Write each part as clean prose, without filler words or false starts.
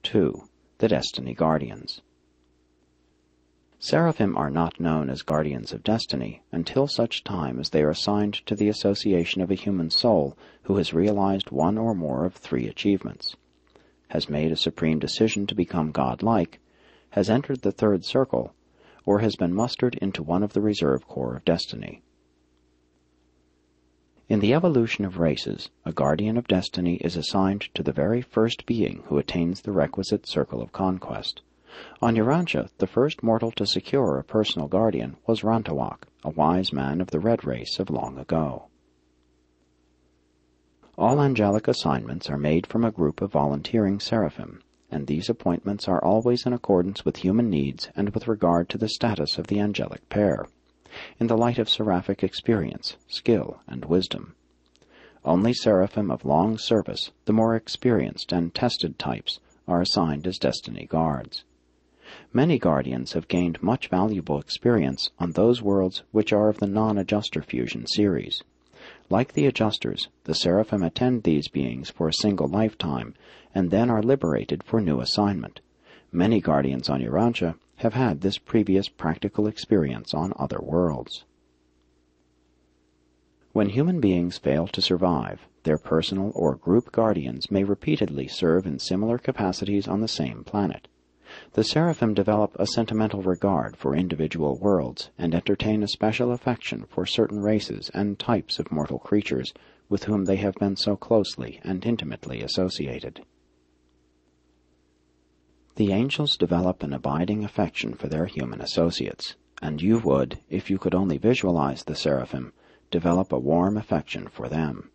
2. The Destiny Guardians. Seraphim are not known as guardians of destiny until such time as they are assigned to the association of a human soul who has realized one or more of 3 achievements, has made a supreme decision to become godlike, has entered the 3rd circle, or has been mustered into one of the reserve corps of destiny. In the evolution of races, a guardian of destiny is assigned to the very first being who attains the requisite circle of conquest. On Urantia, the first mortal to secure a personal guardian was Rantawak, a wise man of the Red race of long ago. All angelic assignments are made from a group of volunteering seraphim, and these appointments are always in accordance with human needs and with regard to the status of the angelic pair, in the light of seraphic experience, skill, and wisdom. Only seraphim of long service, the more experienced and tested types, are assigned as destiny guards. Many guardians have gained much valuable experience on those worlds which are of the non-adjuster fusion series. Like the adjusters, the seraphim attend these beings for a single lifetime, and then are liberated for new assignment. Many guardians on Urantia have had this previous practical experience on other worlds. When human beings fail to survive, their personal or group guardians may repeatedly serve in similar capacities on the same planet. The seraphim develop a sentimental regard for individual worlds and entertain a special affection for certain races and types of mortal creatures with whom they have been so closely and intimately associated. The angels develop an abiding affection for their human associates, and you would, if you could only visualize the seraphim, develop a warm affection for them.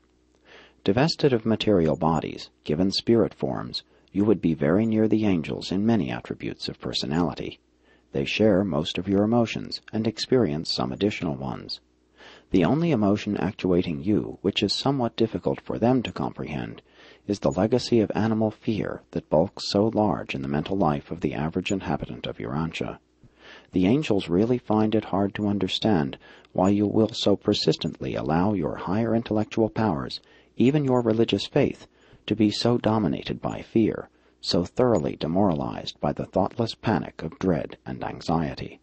Divested of material bodies, given spirit forms, you would be very near the angels in many attributes of personality. They share most of your emotions and experience some additional ones. The only emotion actuating you, which is somewhat difficult for them to comprehend, is the legacy of animal fear that bulks so large in the mental life of the average inhabitant of Urantia. The angels really find it hard to understand why you will so persistently allow your higher intellectual powers, even your religious faith, to be so dominated by fear, so thoroughly demoralized by the thoughtless panic of dread and anxiety.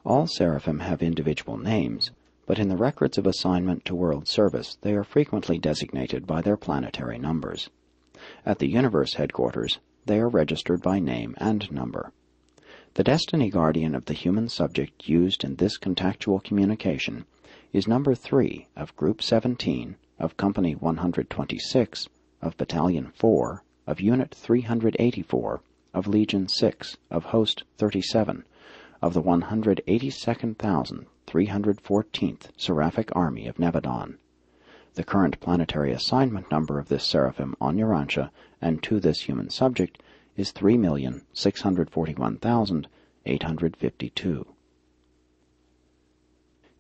All seraphim have individual names, but in the records of assignment to world service they are frequently designated by their planetary numbers. At the universe headquarters, they are registered by name and number. The destiny guardian of the human subject used in this contactual communication is number 3 of Group 17, of Company 126, of Battalion 4, of Unit 384, of Legion 6, of Host 37, of the 182,314th Seraphic Army of Nevadon. The current planetary assignment number of this seraphim on Urantia and to this human subject is 3,641,852.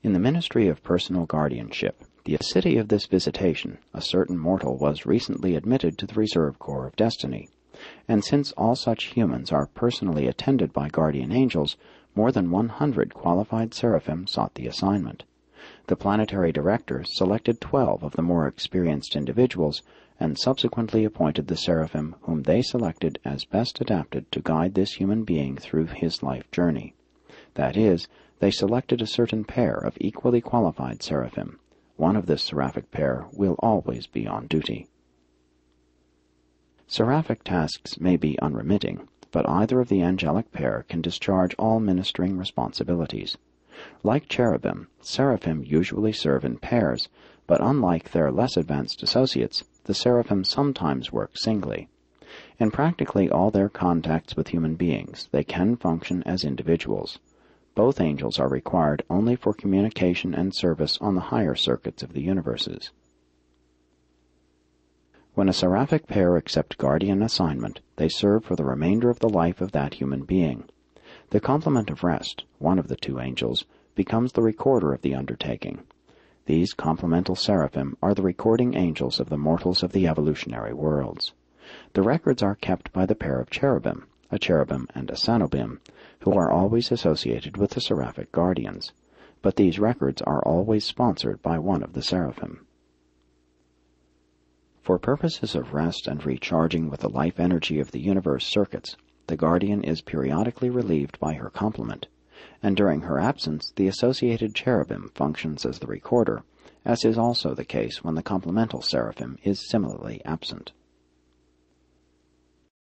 In the Ministry of Personal Guardianship, the city of this visitation, a certain mortal was recently admitted to the Reserve Corps of Destiny, and since all such humans are personally attended by guardian angels, more than 100 qualified seraphim sought the assignment. The planetary director selected 12 of the more experienced individuals and subsequently appointed the seraphim whom they selected as best adapted to guide this human being through his life journey. That is, they selected a certain pair of equally qualified seraphim. One of this seraphic pair will always be on duty. Seraphic tasks may be unremitting, but either of the angelic pair can discharge all ministering responsibilities. Like cherubim, seraphim usually serve in pairs, but unlike their less advanced associates, the seraphim sometimes work singly. In practically all their contacts with human beings, they can function as individuals. Both angels are required only for communication and service on the higher circuits of the universes. When a seraphic pair accept guardian assignment, they serve for the remainder of the life of that human being. The complement of rest, one of the 2 angels, becomes the recorder of the undertaking. These complemental seraphim are the recording angels of the mortals of the evolutionary worlds. The records are kept by the pair of cherubim, a cherubim and a sanobim, who are always associated with the seraphic guardians, but these records are always sponsored by one of the seraphim. For purposes of rest and recharging with the life energy of the universe circuits, the guardian is periodically relieved by her complement, and during her absence the associated cherubim functions as the recorder, as is also the case when the complemental seraphim is similarly absent.